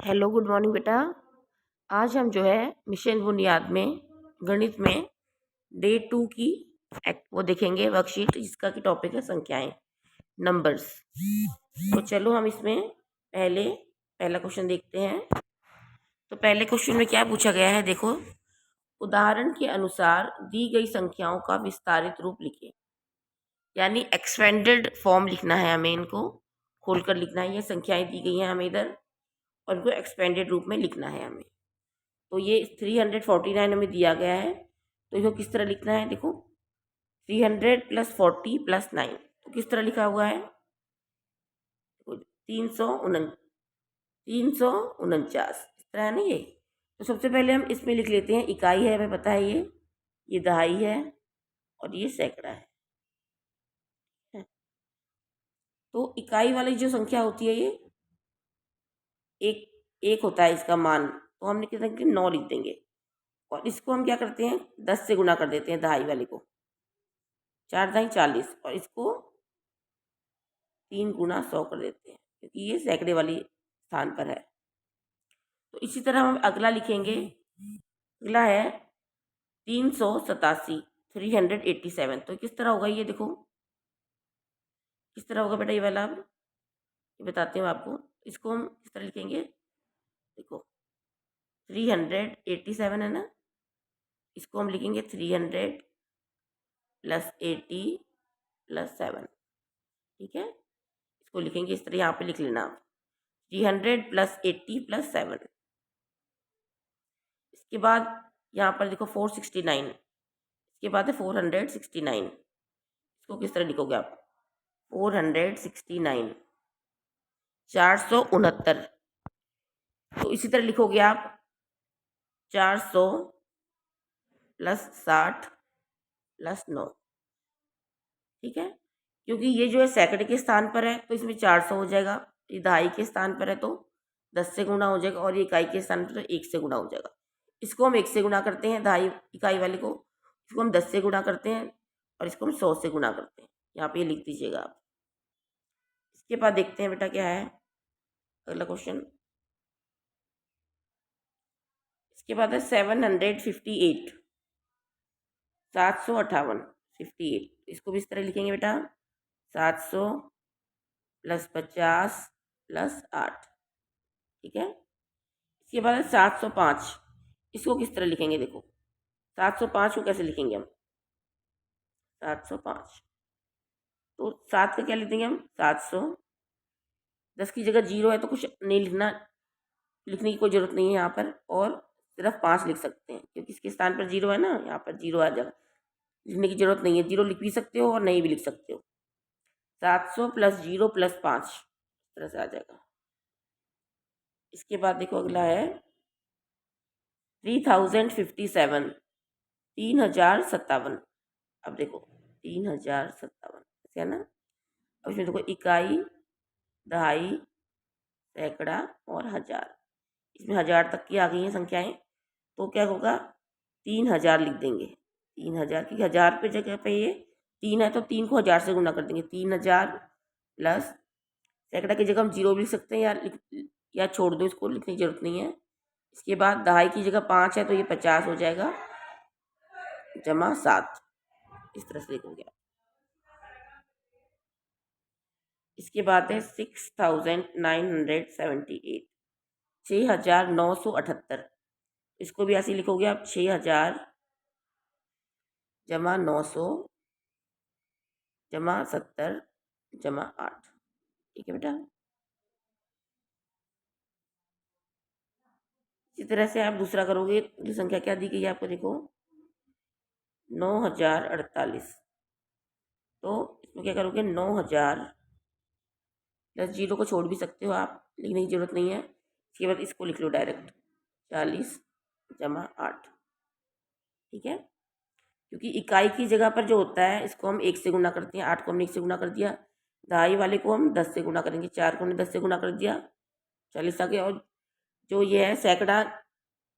Hello, good morning बेटा। आज हम जो है मिशन बुनियाद में गणित में डे 2 की वो देखेंगे वर्कशीट, जिसका की टॉपिक है संख्याएं, नंबर्स। तो चलो हम इसमें पहला क्वेश्चन देखते हैं। तो पहले क्वेश्चन में क्या पूछा गया है, देखो। उदाहरण के अनुसार दी गई संख्याओं का विस्तारित रूप लिखिए। यानी एक्सपेंडेड फॉर्म लिखना है हमें, इनको खोलकर लिखना है। ये संख्याएं दी गई हैं हमें इधर, और इनको एक्सपेंडेड रूप में लिखना है हमें। तो ये 349 हमें दिया गया है, तो इसको किस तरह लिखना है, देखो। 300 + 40 + 9, तो किस तरह लिखा हुआ है, 349, इस तरह है ना ये। तो सबसे पहले हम इसमें लिख लेते हैं, इकाई है, हमें पता है ये दहाई है, और ये सैकड़ा है। तो इकाई वाली जो संख्या होती है, ये एक होता है इसका मान, तो हमने कितना 9 लिख देंगे। और इसको हम क्या करते हैं, 10 से गुना कर देते हैं दहाई वाले को। 4 × 40, और इसको 3 × 100 कर देते हैं, क्योंकि ये सैकड़े वाली स्थान पर है। तो इसी तरह हम अगला लिखेंगे। अगला है 387, 387। तो किस तरह होगा ये, देखो किस तरह होगा बेटा ये वाला। अब ये बताते हैं आपको। इसको हम किस तरह लिखेंगे, देखो 387 है ना, इसको हम लिखेंगे 300 + 80 + 7। ठीक है, इसको लिखेंगे इस तरह, यहाँ पे लिख लेना आप, 300 + 80 + 7। इसके बाद यहाँ पर देखो 469, इसके बाद है 469। इसको किस तरह लिखोगे आप, 469, 469। तो इसी तरह लिखोगे आप 400 + 60 + 9। ठीक है, क्योंकि ये जो है सैकड़े के स्थान पर है, तो इसमें 400 हो जाएगा। ये दहाई के स्थान पर है, तो 10 से गुना हो जाएगा, और ये इकाई के स्थान पर तो 1 से गुना हो जाएगा। इसको हम 1 से गुना करते हैं, दहाई इकाई वाले को। इसको हम 10 से गुना करते हैं, और इसको हम 100 से गुना करते हैं। यहाँ पे ये लिख दीजिएगा आप। इसके बाद देखते हैं बेटा क्या है अगला क्वेश्चन। इसके बाद है 758, 758, 58। इसको भी इस तरह लिखेंगे बेटा, 700 + 50 + 8। ठीक है, इसके बाद है 705। इसको किस तरह लिखेंगे, देखो 705 को कैसे लिखेंगे हम, 705। तो 7 का क्या लिख देंगे हम, 700। 10 की जगह 0 है, तो कुछ नहीं लिखना, लिखने की कोई ज़रूरत नहीं है यहाँ पर। और सिर्फ 5 लिख सकते हैं, क्योंकि इसके स्थान पर 0 है ना, यहाँ पर 0 आ जाएगा। लिखने की ज़रूरत नहीं है, 0 लिख भी सकते हो और नहीं भी लिख सकते हो। 700 + 0 + 5, इस तरह से आ जाएगा। इसके बाद देखो अगला है 3057, 3057। अब देखो 3057 ऐसे है ना। अब इसमें देखो इकाई, दहाई, सैकड़ा और हजार। इसमें 1000 तक की आ गई हैं संख्याएं, तो क्या होगा, 3000 लिख देंगे। 3000 की 1000 पे जगह पे ये 3 है, तो 3 को 1000 से गुना कर देंगे। 3000 + सैकड़ा की जगह हम 0 भी लिख सकते हैं, या छोड़ दो, इसको लिखने की जरूरत नहीं है। इसके बाद दहाई की जगह 5 है, तो ये 50 हो जाएगा, +7। इस तरह से लिखोगे आप। इसके बाद है 6978, 6978। इसको भी ऐसे लिखोगे आप, 6000 + 900 + 70 + 8। ठीक है बेटा, इसी तरह से आप दूसरा करोगे। ये संख्या क्या दी गई है आपको, देखो 9048। तो इसमें क्या करोगे, 9000 + 0 को छोड़ भी सकते हो आप, लिखने की जरूरत नहीं है। इसके बाद इसको लिख लो डायरेक्ट, 40 + 8। ठीक है, क्योंकि इकाई की जगह पर जो होता है, इसको हम 1 से गुना करते हैं। 8 को हमने 1 से गुना कर दिया, दहाई वाले को हम 10 से गुना करेंगे। 4 को हमने 10 से गुना कर दिया, 40 आ गया। और जो ये है सैकड़ा,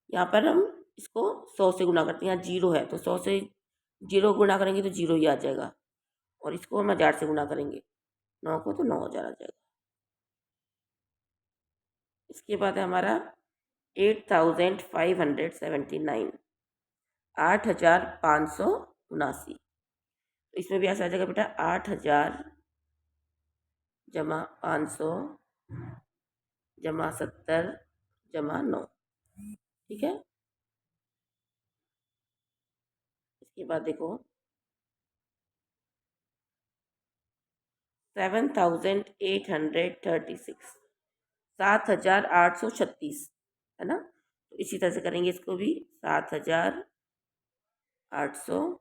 यहाँ पर हम इसको 100 से गुना करते हैं। यहाँ 0 है, तो 100 से 0 गुना करेंगे तो 0 ही आ जाएगा। और इसको हम 1000 से गुना करेंगे, 9 को, तो 9000 आ जाएगा। इसके बाद है हमारा 8579, 8579। तो इसमें भी ऐसा आ जाएगा बेटा 8000 जमा 500 जमा 70 जमा 9। ठीक है। इसके बाद देखो 7836, 7836 है ना। तो इसी तरह से करेंगे इसको भी 7800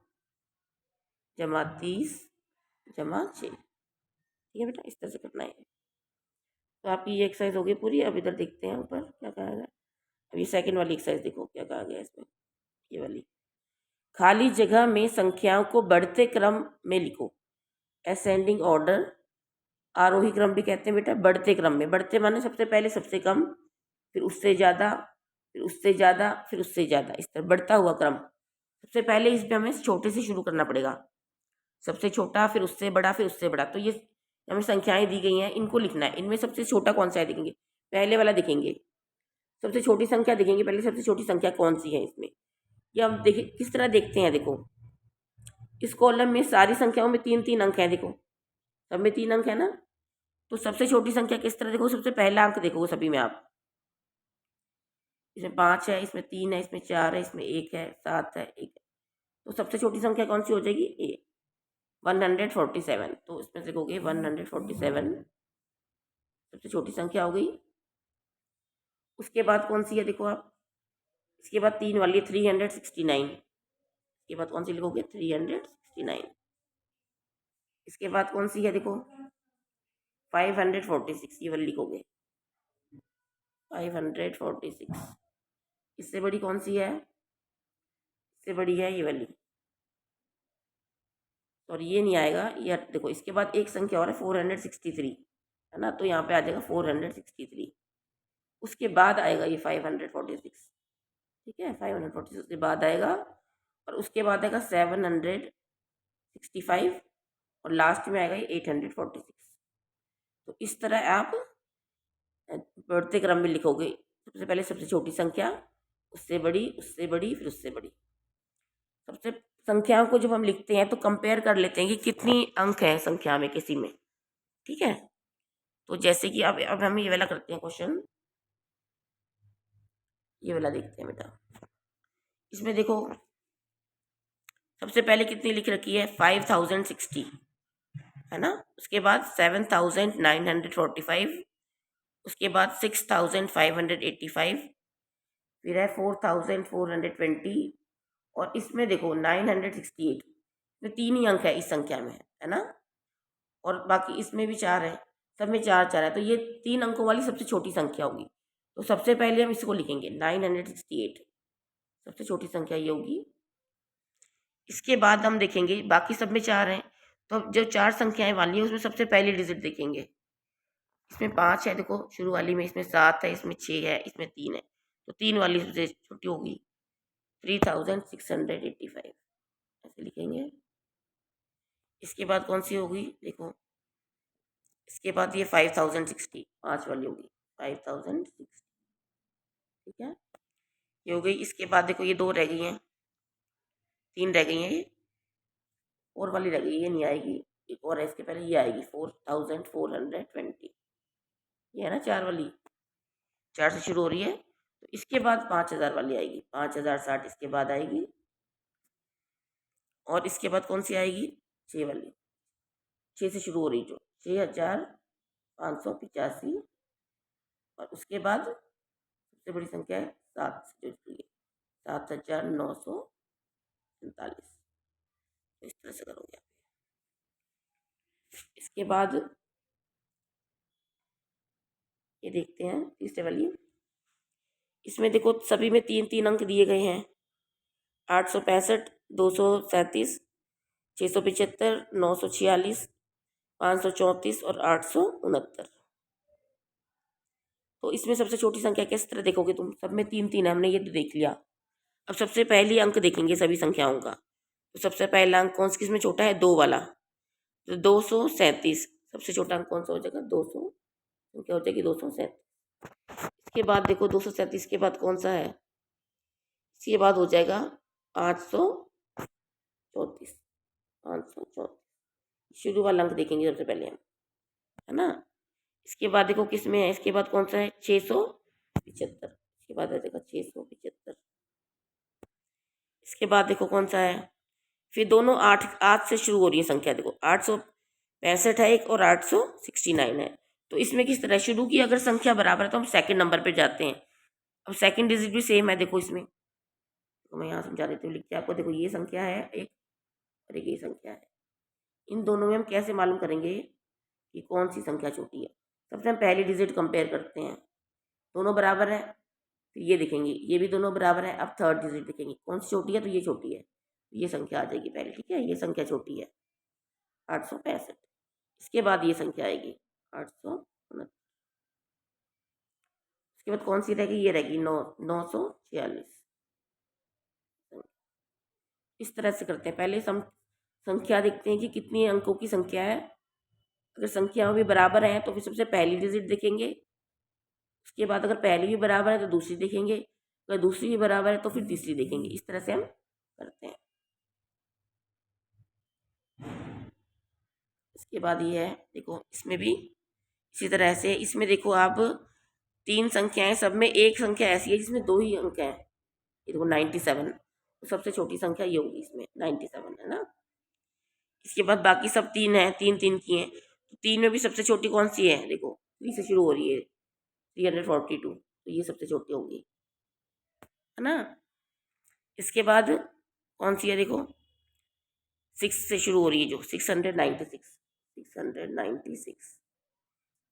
जमा 30 जमा 6। ठीक है बेटा, इस तरह से करना है। तो आपकी ये एक्सरसाइज हो गई पूरी। अब इधर देखते हैं ऊपर क्या कहा गया। अब ये सेकंड वाली एक्सरसाइज देखो क्या कहा गया इसमें। ये वाली, खाली जगह में संख्याओं को बढ़ते क्रम में लिखो। असेंडिंग ऑर्डर, आरोही क्रम भी कहते हैं बेटा। बढ़ते क्रम में, बढ़ते माने सबसे पहले सबसे कम, फिर उससे ज़्यादा, फिर उससे ज़्यादा, फिर उससे ज़्यादा, इस तरह बढ़ता हुआ क्रम। सबसे पहले इसमें हमें छोटे से शुरू करना पड़ेगा। सबसे छोटा, फिर उससे बड़ा, फिर उससे बड़ा। तो ये हमें संख्याएं दी गई हैं, इनको लिखना है। इनमें सबसे छोटा कौन सा है देखेंगे, पहले वाला देखेंगे। सबसे छोटी संख्या देखेंगे पहले, सबसे छोटी संख्या कौन सी है इसमें। ये हम देखिए किस तरह देखते हैं। देखो इस कॉलम में सारी संख्याओं में 3-3 अंक हैं। देखो सब में 3 अंक है ना। तो सबसे छोटी संख्या किस तरह देखो, सबसे पहला अंक देखोगे सभी में आप। इसमें 5 है, इसमें 3 है, इसमें 4 है, इसमें 1 है, 7 है, 1 है। तो सबसे छोटी संख्या कौन सी हो जाएगी, ए 147। तो इसमें देखोगे 147 सबसे छोटी संख्या हो गई। उसके बाद कौन सी है देखो आप, इसके बाद 3 वाली 369। इसके बाद कौन सी लिखोगे 369। इसके बाद कौन सी है देखो 546, ये वाली लिखोगे 546। इससे बड़ी कौन सी है, इससे बड़ी है ये वाली। और ये नहीं आएगा, ये देखो इसके बाद एक संख्या और है 463 है ना। तो यहाँ पे आ जाएगा 463। उसके बाद आएगा ये 546। ठीक है, 546 के बाद आएगा। और उसके बाद आएगा 765 और लास्ट में आएगा ये 846। तो इस तरह आप बढ़ते क्रम में लिखोगे। सबसे पहले सबसे छोटी संख्या, उससे बड़ी, उससे बड़ी, फिर उससे बड़ी। सबसे संख्याओं को जब हम लिखते हैं तो कंपेयर कर लेते हैं कि कितनी अंक है संख्या में किसी में। ठीक है। तो जैसे कि अब हम ये वाला करते हैं क्वेश्चन, ये वाला देखते हैं बेटा। इसमें देखो सबसे पहले कितनी लिख रखी है 5060 है ना। उसके बाद 7945, उसके बाद 6585, फिर है 4420 और इसमें देखो 968। में 3 ही अंक है इस संख्या में है ना। और बाकी इसमें भी 4 है, सब में 4-4 है। तो ये 3 अंकों वाली सबसे छोटी संख्या होगी। तो सबसे पहले हम इसको लिखेंगे 968, सबसे छोटी संख्या ये होगी। इसके बाद हम देखेंगे बाकी सब में 4 हैं। तो अब जो 4 संख्याएं वाली है उसमें सबसे पहली डिजिट देखेंगे। इसमें 5 है देखो शुरू वाली में, इसमें 7 है, इसमें 6 है, इसमें 3 है। तो 3 वाली सबसे छोटी होगी 3685, ऐसे लिखेंगे। इसके बाद कौन सी होगी देखो, इसके बाद ये 5060 5 वाली होगी 5060। ठीक है, ये हो गई। इसके बाद देखो ये 2 रह गई हैं, 3 रह गई हैं, ये और वाली रह गई, ये नहीं आएगी। एक और है इसके पहले, ये आएगी 4420। ये है ना 4 वाली, 4 से शुरू हो रही है। तो इसके बाद 5000 वाली आएगी 5060, इसके बाद आएगी। और इसके बाद कौन सी आएगी 6 वाली, 6 से शुरू हो रही जो 6585। और उसके बाद सबसे बड़ी संख्या है 7 से जुड़ी है 7947। इस तरह से करोगे। इसके बाद ये देखते हैं तीसरे वाली। इसमें देखो सभी में 3-3 अंक दिए गए हैं, 865, 237, 675, 946, 534 और 869। तो इसमें सबसे छोटी संख्या किस तरह देखोगे तुम, सब में 3-3 है, हमने ये तो देख लिया। अब सबसे पहली अंक देखेंगे सभी संख्याओं का। तो सबसे पहला अंक कौन सा किसमें छोटा है, 2 वाला। तो 237 सबसे छोटा अंक कौन सा हो जाएगा 200, क्या हो जाएगी 237। इसके बाद देखो 237 के बाद कौन सा है, इसके बाद हो जाएगा 834, 534 शुरू वाला अंक देखेंगे सबसे पहले हम, है ना। इसके बाद देखो किस में है, इसके बाद कौन सा है 675, इसके बाद आ जाएगा 675। इसके बाद देखो कौन सा है, फिर दोनों 8 से शुरू हो रही है संख्या, देखो 865 है एक और 869 है। तो इसमें किस तरह शुरू की अगर संख्या बराबर है तो हम सेकंड नंबर पे जाते हैं। अब सेकंड डिजिट भी सेम है, देखो इसमें तो मैं यहाँ समझा देती हूँ लिख के आपको। देखो ये संख्या है एक और एक ये संख्या है, इन दोनों में हम कैसे मालूम करेंगे कि कौन सी संख्या छोटी है। सबसे हम पहली डिजिट कंपेयर करते हैं, दोनों बराबर है, फिर ये देखेंगे ये भी दोनों बराबर है। अब थर्ड डिजिट देखेंगे कौन सी छोटी है, तो ये छोटी है, ये संख्या आ जाएगी पहले, ठीक है, ये संख्या छोटी है 865। इसके बाद ये संख्या आएगी 869, इसके बाद कौन सी रहेगी, ये रहेगी 946। इस तरह से करते हैं, पहले संख्या देखते हैं कि कितनी अंकों की संख्या है। अगर संख्याओं भी बराबर हैं तो फिर सबसे पहली डिजिट देखेंगे, उसके बाद अगर पहली भी बराबर है तो दूसरी देखेंगे, अगर दूसरी भी बराबर है तो फिर तीसरी देखेंगे। इस तरह से हम करते हैं। इसके बाद ये है, देखो इसमें भी इसी तरह से, इसमें देखो आप 3 संख्याएं, सब में एक संख्या ऐसी है जिसमें 2 ही अंक हैं, ये देखो 97, तो सबसे छोटी संख्या ये होगी इसमें 97, है ना। इसके बाद बाकी सब 3 हैं, 3 की हैं, तो 3 में भी सबसे छोटी कौन सी है, देखो 3 से शुरू हो रही है 342, तो ये सबसे छोटी होगी, है ना। इसके बाद कौन सी है, देखो 6 से शुरू हो रही है जो 696,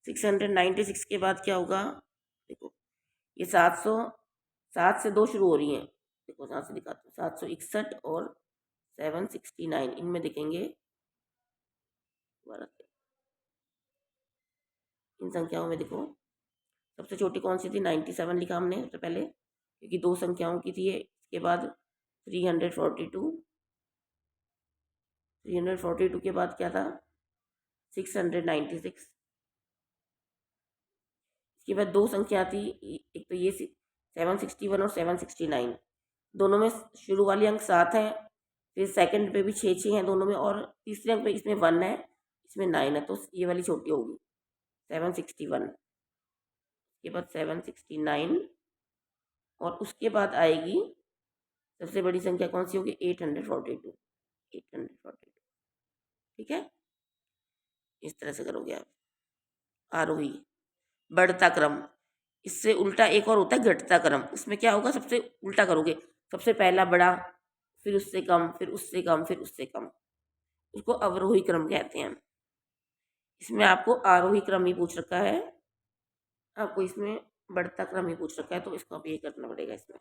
696 के बाद क्या होगा, देखो ये 7 से 2 शुरू हो रही हैं, देखो 7 से दिखाते हैं, 761 और 769, इनमें देखेंगे इन संख्याओं में देखो सबसे छोटी कौन सी थी, 97 लिखा हमने सबसे पहले क्योंकि 2 संख्याओं की थी। इसके बाद 342 के बाद क्या था 696, इसके बाद 2 संख्या थी, एक तो ये 761 और 769, दोनों में शुरू वाली अंक 7 हैं, फिर सेकंड पे भी 6 हैं दोनों में, और तीसरे अंक पे इसमें 1 है, इसमें 9 है, तो ये वाली छोटी होगी 761। के बाद 769 और उसके बाद आएगी सबसे बड़ी संख्या कौन सी होगी 842, ठीक है। इस तरह से करोगे आप। आरोही बढ़ता क्रम, इससे उल्टा एक और होता है घटता क्रम, इसमें क्या होगा सबसे उल्टा करोगे, सबसे पहला बड़ा, फिर उससे कम, फिर उससे कम, फिर उससे कम, उसको अवरोही क्रम कहते हैं। इसमें आपको आरोही क्रम ही पूछ रखा है, आपको इसमें बढ़ता क्रम ही पूछ रखा है, तो इसको आप ये करना पड़ेगा। इसमें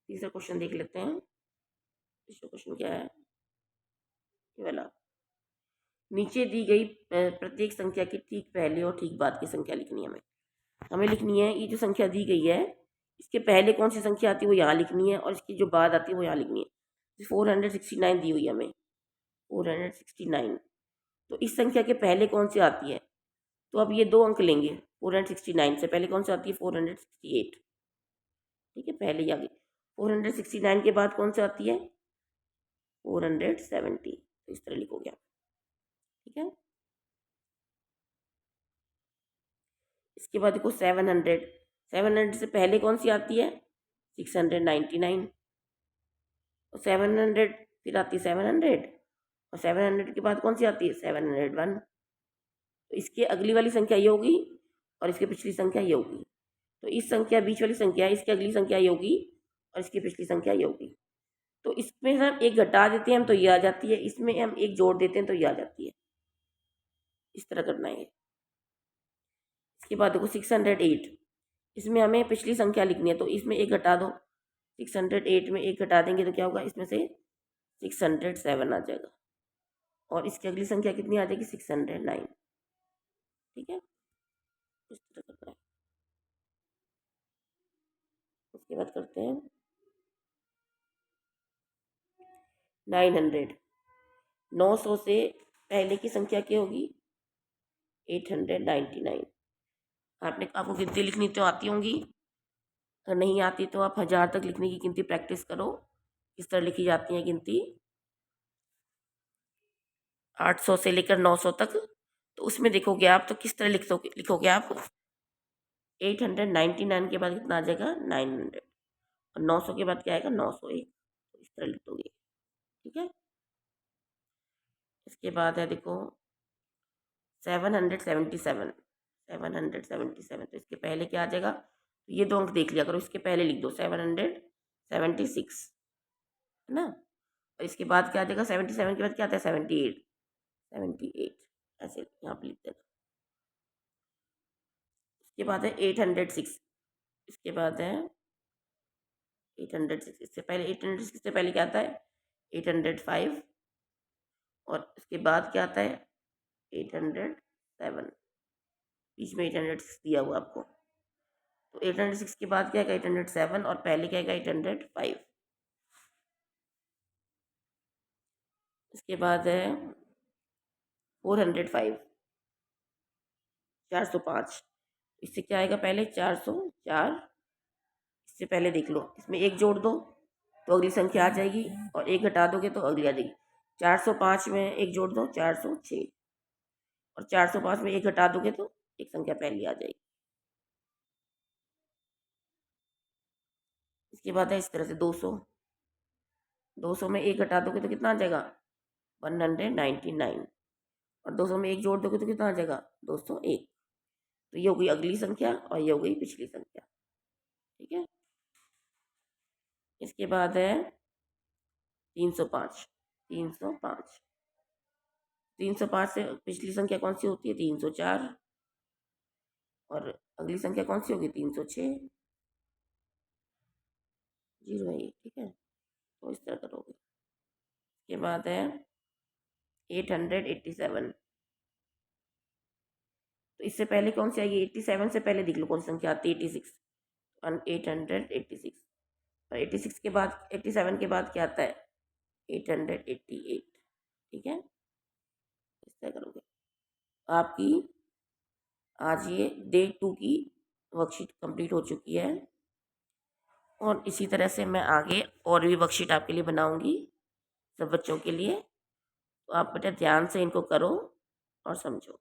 तीसरा क्वेश्चन देख लेते हैं। तीसरा क्वेश्चन क्या है, ये वाला, नीचे दी गई प्रत्येक संख्या की ठीक पहले और ठीक बाद की संख्या लिखनी है। हमें लिखनी है ये जो संख्या दी गई है इसके पहले कौन सी संख्या आती है वो यहाँ लिखनी है, और इसकी जो बाद आती है वो यहाँ लिखनी है। 469 दी हुई है हमें, 469, तो इस संख्या के पहले कौन सी आती है, तो अब ये 2 अंक लेंगे 469 से, पहले कौन सी आती है 468, ठीक है, पहले ही आ गई। 469 के बाद कौन सी आती है 470, तो इस तरह लिखोगे आप, ठीक है। इसके बाद देखो 700 से पहले कौन सी आती है 699, और 700 फिर आती है 700, और 700 के बाद कौन सी आती है 701, तो इसके अगली वाली संख्या ये होगी और इसकी पिछली संख्या ये होगी, तो इस संख्या बीच वाली संख्या है, इसकी अगली संख्या ये होगी और इसकी पिछली संख्या ये होगी। तो इसमें हम एक घटा देते हैं हम तो ये आ जाती है, इसमें हम एक जोड़ देते हैं तो ये आ जाती है। इस तरह करना है। इसके बाद देखो 608, इसमें हमें पिछली संख्या लिखनी है, तो इसमें एक घटा दो, 608 में एक घटा देंगे तो क्या होगा, इसमें से 607 आ जाएगा, और इसकी अगली संख्या कितनी आ जाएगी 609, ठीक है। इस तरह करना है। उसके बाद करते हैं 900, 900 से पहले की संख्या क्या होगी 899, आपको गिनती लिखनी तो आती होंगी, अगर नहीं आती तो आप 1000 तक लिखने की गिनती प्रैक्टिस करो। किस तरह लिखी जाती है गिनती 800 से लेकर 900 तक। तो उसमें देखोगे आप तो किस तरह लिखोगे आप 899 के बाद कितना आ जाएगा 900, और 900 के बाद क्या आएगा 901। तो इस तरह लिख दोगे, ठीक है। इसके बाद है देखो 777, तो इसके पहले क्या आ जाएगा, ये दो अंक देख लिया करो, इसके पहले लिख दो 776, है ना। और इसके बाद क्या आ जाएगा 77 के बाद क्या आता है 78, ऐसे यहाँ पे लिख देना। इसके बाद है 806, इसके बाद है 806, इससे पहले 806 से पहले क्या आता है 805, और इसके बाद क्या आता है 807, बीच में 806 दिया हुआ आपको। तो 806 के बाद क्या है 807, और पहले क्या है 805। इसके बाद है 405, 405, इससे क्या आएगा पहले 404, इससे पहले देख लो, इसमें एक जोड़ दो तो अगली संख्या आ जाएगी, और एक घटा दोगे तो अगली आ जाएगी। 405 में एक जोड़ दो 406, और 405 में एक घटा दोगे तो एक संख्या पहली आ जाएगी। इसके बाद है इस तरह से 200 में एक घटा दोगे तो कितना आ जाएगा 199, और 200 में एक जोड़ दोगे तो कितना आ जाएगा 201। तो ये हो गई अगली संख्या और ये हो गई पिछली संख्या, ठीक है। इसके बाद है 305, 305 से पिछली संख्या कौन सी होती है 304, और अगली संख्या कौन सी होगी 306, 0 है ये, ठीक है। तो इस तरह करोगे। इसके बाद है 887, तो इससे पहले कौन सी आएगी 87 से पहले देख लो कौन सी संख्या आती है 86, 886, और 86 के बाद 87 के बाद क्या आता है 888, ठीक है। इस तरह करोगे। आपकी आज ये डे 2 की वर्कशीट कंप्लीट हो चुकी है, और इसी तरह से मैं आगे और भी वर्कशीट आपके लिए बनाऊंगी सब बच्चों के लिए। तो आप बेटा ध्यान से इनको करो और समझो।